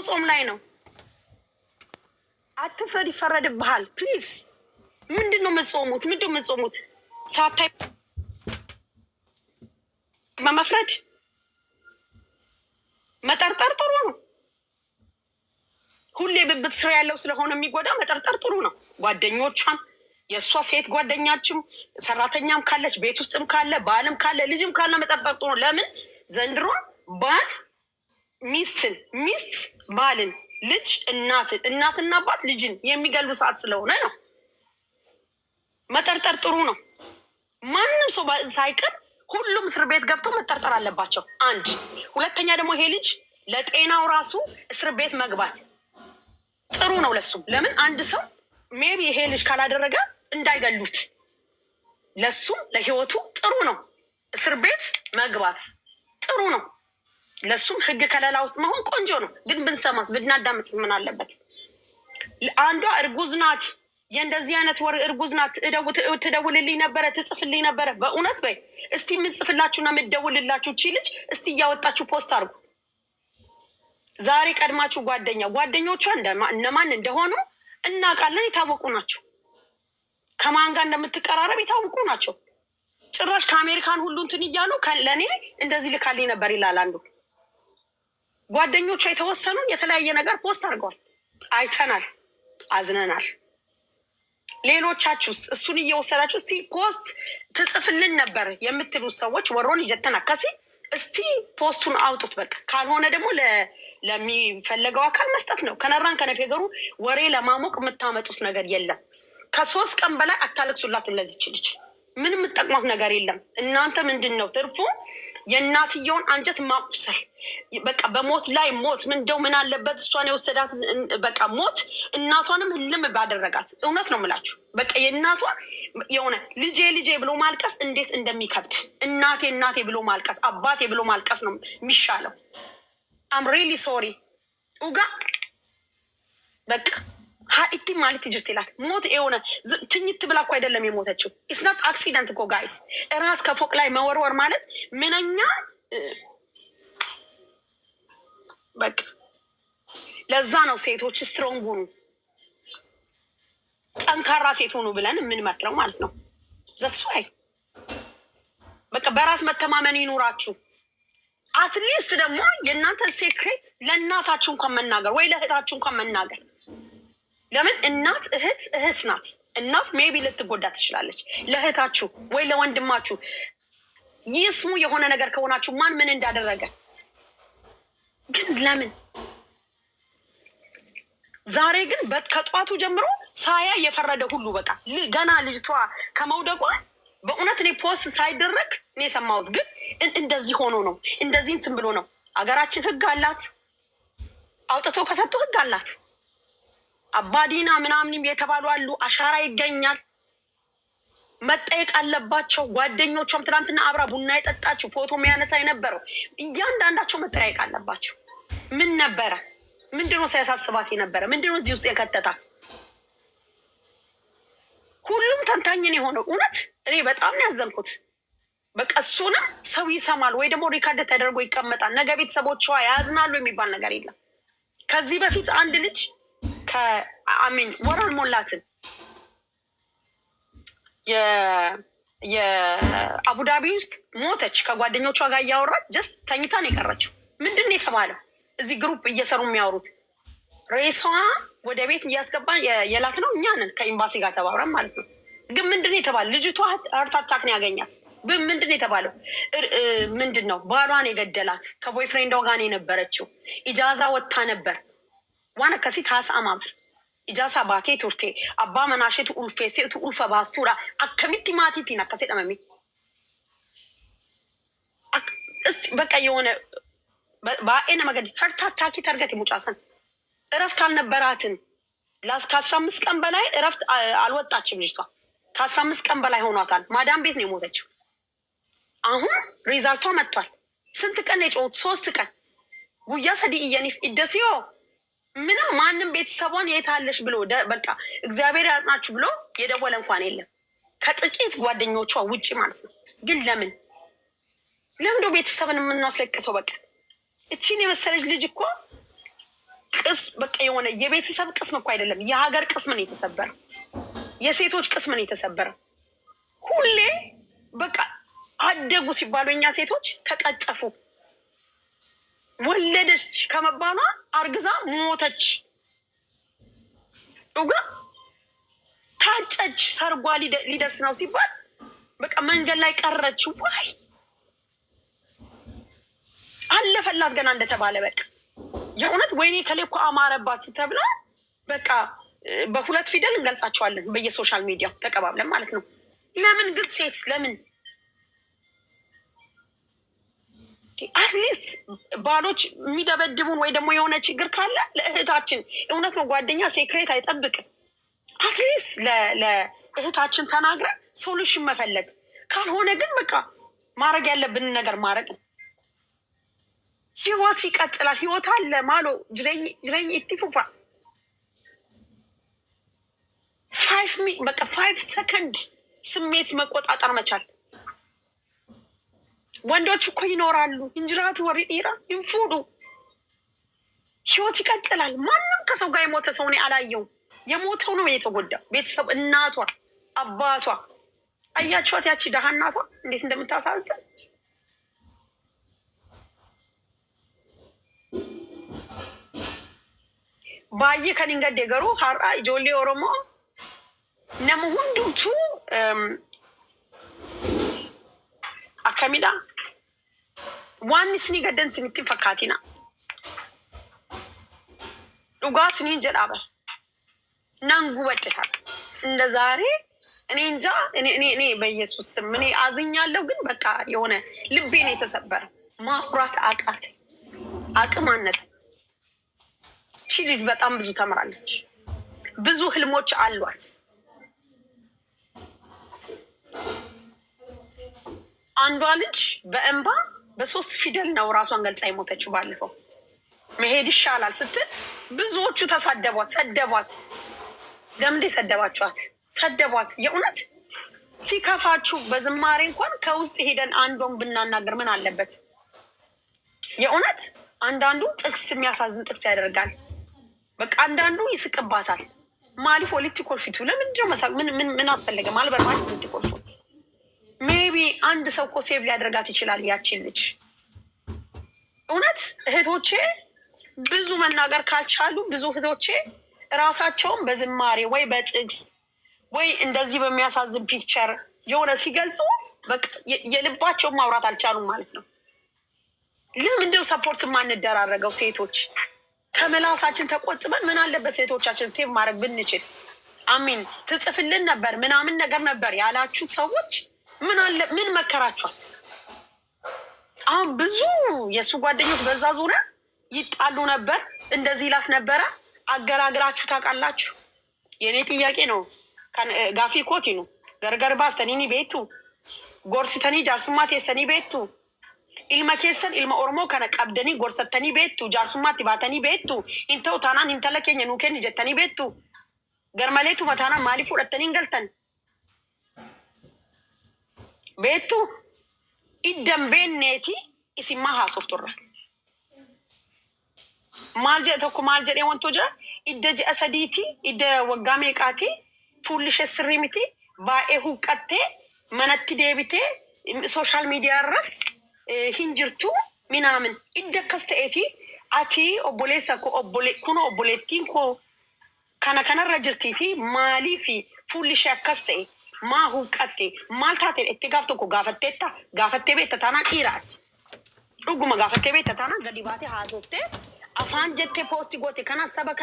ጾም ላይ ነው። አትፍረድ፣ ይፈረድብሃል። ፕሊዝ ምንድነው የምትጾሙት? ምንድነው የምትጾሙት? ሳታይ በመፍረድ መጠርጠር ጥሩ ነው። ሁሌ ብብት ስራ ያለው ስለሆነ የሚጎዳ መጠርጠር ጥሩ ነው። ጓደኞቿን የእሷ ሴት ጓደኛችም ሰራተኛም ካለች ቤት ውስጥም ካለ ባልም ካለ ልጅም ካለ መጠርጠር ጥሩ ነው። ለምን ዘንድሮ ባል ሚስትን፣ ሚስት ባልን፣ ልጅ እናትን፣ እናትና አባት ልጅን የሚገሉ ሰዓት ስለሆነ ነው። መጠርጠር ጥሩ ነው። ማንም ሰው ሳይቀር ሁሉም እስር ቤት ገብቶ መጠርጠር አለባቸው። አንድ ሁለተኛ ደግሞ ይሄ ልጅ ለጤናው ራሱ እስር ቤት መግባት ጥሩ ነው ለሱም። ለምን አንድ ሰው ሜቢ ይሄ ልጅ ካላደረገ እንዳይገሉት ለሱም ለህይወቱ ጥሩ ነው። እስር ቤት መግባት ጥሩ ነው ለሱም። ህግ ከለላ ውስጥ መሆን ቆንጆ ነው። ግን ብንሰማስ ብናዳምጥስ ምን አለበት? አንዷ እርጉዝ ናት፣ የእንደዚህ አይነት ወር እርጉዝ ናት፣ ትደውልልኝ ነበረ፣ ትጽፍልኝ ነበረ። በእውነት በይ እስቲ የምጽፍላችሁና የምትደውልላችሁ እቺ ልጅ እስቲ እያወጣችሁ ፖስት አድርጉ። ዛሬ ቀድማችሁ ጓደኞቿ እነማን እንደሆኑ እናውቃለን። የታወቁ ናቸው። ከማን ጋር እንደምትቀራረብ የታወቁ ናቸው። ጭራሽ ከአሜሪካን ሁሉ እንትን እያሉ ለእኔ እንደዚህ ልካልኝ ነበር ይላል አንዱ። ጓደኞቿ የተወሰኑ የተለያየ ነገር ፖስት አድርገዋል፣ አይተናል፣ አዝነናል። ሌሎቻችሁስ እሱን እየወሰዳችሁ እስቲ ፖስት ትጽፍልን ነበር የምትሉት ሰዎች ወሮን እየተናከሲ እስቲ ፖስቱን አውጡት። በቃ ካልሆነ ደግሞ ለሚፈለገው አካል መስጠት ነው። ከነራን ከነፌገሩ ወሬ ለማሞቅ የምታመጡት ነገር የለም። ከ3 ቀን በላይ አታለቅሱላትም ለዚች ልጅ። ምንም የምጠቅማት ነገር የለም። እናንተ ምንድን ነው ትርፉ? የእናትየውን አንጀት ማቁሰል። በቃ በሞት ላይ ሞት። ምንደው ምን አለበት እሷን የወሰዳት በቃ ሞት እናቷንም ህልም ባደረጋት። እውነት ነው የምላችሁ። በቃ የእናቷ የሆነ ልጄ ልጄ ብሎ ማልቀስ እንዴት እንደሚከብድ፣ እናቴ እናቴ ብሎ ማልቀስ፣ አባቴ ብሎ ማልቀስ ነው የሚሻለው። አም ሪሊ ሶሪ ኡጋ በቃ ሀኢቲ ማለት ይጅርት ይላል። ሞት የሆነ ትኝት ብላ እኮ አይደለም የሞተችው። ኢስናት አክሲደንት እኮ ጋይስ። እራስ ከፎቅ ላይ መወርወር ማለት ምንኛ በቃ። ለዛ ነው ሴቶች ስትሮንግ ሁኑ፣ ጠንካራ ሴት ሁኑ ብለን የምንመክረው ማለት ነው። ዘትስ ዋይ በቃ በራስ መተማመን ይኑራችሁ። አትሊስት ደግሞ የእናንተ ሴክሬት ለእናታችሁ እንኳን መናገር ወይ ለእህታችሁ እንኳን መናገር። ለምን እናት እህት ናት። እናት ሜቢ ልትጎዳ ትችላለች። ለእህታችሁ ወይ ለወንድማችሁ ይስሙ የሆነ ነገር ከሆናችሁ ማን ምን እንዳደረገ ግን ለምን ዛሬ ግን ከጧቱ ጀምሮ ሳያ የፈረደ ሁሉ በቃ ገና ልጅቷ ከመውደቋ በእውነት እኔ ፖስት ሳይደረግ እኔ የሰማሁት ግን እንደዚህ ሆኖ ነው። እንደዚህ እንትን ብሎ ነው። አገራችን ህግ አላት፣ አውጥቶ ከሰጡ ህግ አላት። አባዲና ምናምንም የተባሉ አሉ። አሻራ ይገኛል፣ መጠየቅ አለባቸው። ጓደኞቿም ትናንትና አብራ ቡና የጠጣችሁ ፎቶ የሚያነሳ የነበረው እያንዳንዳቸው መጠየቅ አለባቸው። ምን ነበረ? ምንድነው ሲያሳስባት የነበረ? ምንድነው እዚህ ውስጥ የከተታት? ሁሉም ተንታኝን የሆነው እውነት እኔ በጣም ነው ያዘንኩት። በቃ እሱንም ሰው ይሰማል ወይ ደግሞ ሪካርድ ተደርጎ ይቀመጣል። ነገ ቤተሰቦቿ ያዝናሉ የሚባል ነገር የለም። ከዚህ በፊት አንድ ልጅ ከአሚን ወር አልሞላትም የአቡዳቢ ውስጥ ሞተች። ከጓደኞቿ ጋር እያወራች ጀስት ተኝታ ነው የቀረችው። ምንድን ነው የተባለው? እዚህ ግሩፕ እየሰሩ የሚያወሩት ሬሳዋ ወደ ቤት እያስገባ የላክ ነው እኛ ነን ከኤምባሲ ጋር ተባብረን ማለት ነው። ግን ምንድን ነው የተባለው? ልጅቷ ሀርት አታክ ነው ያገኛት። ግን ምንድን ነው የተባለው? ምንድን ነው ባሏን የገደላት ከቦይፍሬንዷ ጋር ነው የነበረችው። ኢጃዛ ወጥታ ነበር ዋና ከሲት ሀሳማም ኢጃሳ ባቴ ቱርቴ አባ መናሽቱ ኡልፌሴቱ ኡልፈ ባስቱራ አከሚቲ ማቲቲና ከሰደመሚ እስቲ በቃ የሆነ ባኤነ መገድ ሀርት አታክ ተርገት ሙጫሰን እረፍት አልነበራትን። ከ15 ቀን በላይ እረፍት አልወጣችም ልጅቷ። ከ15 ቀን በላይ ሆኗታል። ማዳም ቤት ነው የሞተችው። አሁን ሪዛልቷ መጥቷል። ስንት ቀን የጮሁት? 3 ቀን ጉያ ሰዲ እየኒፍ ኢደሲዮ ምንም ማንም ቤተሰቧን የታለሽ ብሎ በቃ እግዚአብሔር ያጽናችሁ ብሎ የደወለ እንኳን የለም ከጥቂት ጓደኞቿ ውጪ ማለት ነው። ግን ለምን ቤተሰብን የምናስለቅሰው? በቃ እቺን የመሰለች ልጅ እኮ በቃ የሆነ የቤተሰብ ቅስም እኮ አይደለም የሀገር ቅስም ነው የተሰበረው። የሴቶች ቅስም ነው የተሰበረው። ሁሌ በቃ አደጉ ሲባሉ እኛ ሴቶች ተቀጨፉ። ወለደች ከመባሏ አርግዛ ሞተች። ኡጋ ታጨች ሰርጓ ሊደርስ ነው ሲባል በቃ መንገድ ላይ ቀረች። ዋይ አለፈላት ገና እንደተባለ በቃ የእውነት ወይኔ ከሌ እኮ አማረባት ተብላ በቃ በሁለት ፊደል እንገልጻቸዋለን በየሶሻል ሚዲያ ተቀባብለን ማለት ነው። ለምን ግን ሴት ለምን አትሊስት ባሎች የሚደበድቡን ወይ ደግሞ የሆነ ችግር ካለ ለእህታችን እውነት ነው ጓደኛ ሴክሬት አይጠብቅም። አትሊስት ለእህታችን ተናግረን ሶሉሽን መፈለግ ካልሆነ ግን በቃ ማድረግ ያለብንን ነገር ማድረግ ነው። ህይወት ይቀጥላል። ህይወት አለ ማሎ ጅረኝ ኢትፉፋ 5 ሰከንድ ስሜት መቆጣጠር መቻል። ወንዶች እኮ ይኖራሉ እንጅራቱ ወሪ ዲራ ይንፉዱ። ህይወት ይቀጥላል። ማንም ከሰው ጋር የሞተ ሰው እኔ አላየውም። የሞተው ነው የተጎዳው። ቤተሰብ እናቷ አባቷ አያችኋት ያቺ ደሃ እናቷ እንዴት እንደምታሳዝን። ባየ ከኒንገዴ ገሩ ሀራ ጆሌ ኦሮሞ ነሙ ሁንዱቱ አከሚዳ ዋን ስኒ ገደን ስኒትን ፈካቲና ዱጋ ስኒን ጀዳበ ናንጉ ወጥታ እንደ ዛሬ እኔ እንጃ እኔ በኢየሱስ ስም እኔ አዝኛለሁ። ግን በቃ የሆነ ልቤን የተሰበረ ማኩራት አቃት አቅም አነሰ። ቺ ልጅ በጣም ብዙ ተምራለች። ብዙ ህልሞች አሏት። አንዷ ልጅ በእንባ በ3 ፊደል ነው ራሷን ገልጻ የሞተችው። ባለፈው መሄድ ይሻላል ስትል ብዙዎቹ ተሳደቧት፣ ሰደቧት። ለምን ሰደባችኋት? ሰደቧት። የእውነት ሲከፋችሁ በዝማሬ እንኳን ከውስጥ ሄደን አንዷን ብናናገር ምን አለበት? የእውነት አንዳንዱ ጥቅስ የሚያሳዝን ጥቅስ ያደርጋል። በቃ አንዳንዱ ይስቅባታል። ማሊ ፖለቲኮል ፊቱ ለምንድነው መሳቅ? ምን አስፈለገ? ማልበርማች ፖለቲኮል ፊቱ ሜቢ አንድ ሰው እኮ ሴቭ ሊያደርጋት ይችላል ያቺን ልጅ። እውነት እህቶቼ ብዙ መናገር ካልቻሉ ብዙ እህቶቼ ራሳቸውን በዝማሬ ወይ በጥቅስ ወይ እንደዚህ በሚያሳዝን ፒክቸር የሆነ ሲገልጹ በቃ የልባቸውን ማውራት አልቻሉም ማለት ነው። ለምንድነው ሰፖርት ማንደራረገው? ሴቶች ከመላሳችን ተቆጥበን ምን አለበት እህቶቻችን ሴቭ ማድረግ ብንችል። አሚን ትጽፍልን ነበር ምናምን ነገር ነበር ያላችሁ ሰዎች ምን አለ ምን መከራችኋት? አሁን ብዙ የሱ ጓደኞች በዛ ዙሪያ ይጣሉ ነበር፣ እንደዚህ ይላፍ ነበረ። አገራግራችሁ ታውቃላችሁ? የኔ ጥያቄ ነው። ጋፊ ኮቲ ነው ገርገር ባስተኒኒ ቤቱ ጎርስተኒ ጃርሱማት የሰኒ ቤቱ ኢልማ ኬሰን ኢልማ ኦሮሞ ከነ ቀብደኒ ጎርሰተኒ ቤቱ ጃርሱማት ባተኒ ቤቱ ኢንተው ታናን ኢንተለከኝ ኑከን ጀተኒ ቤቱ ገርመሌቱ መታና ማሊ ፉደተኒ እንገልተን ቤቱ ኢደምቤኔቲ ኢሲማ ሀሶፍቶራ ማልጀ ተኩ ማልጀ ወንቶ ጀ ኢደጅ አሰዲቲ ኢደ ወጋሜ ቃቲ ፉልሽ ስሪሚቲ ባኤሁ ቀቴ መነቲ ዴቢቴ ሶሻል ሚዲያ ረስ ሂንጅርቱ ሚናምን ኢደከስተኤቲ አቲ ኦቦሌሳ ኮ ኦቦሌ ኩኖ ኦቦሌቲን ኮ ከነከነረ ጅርቲ ፊ ማሊ ፊ ፉልሽ ያከስተ ማሁ ቀቴ ማልታቴ እትጋፍቶ ኮ ጋፈቴ ቤት ታና ኢራት ዱጉማ ጋፈቴ ቤት ታና ገዲባቴ ሀሶፍቴ አፋን ጀቴ ፖስት ጎቴ ከና ሰበከ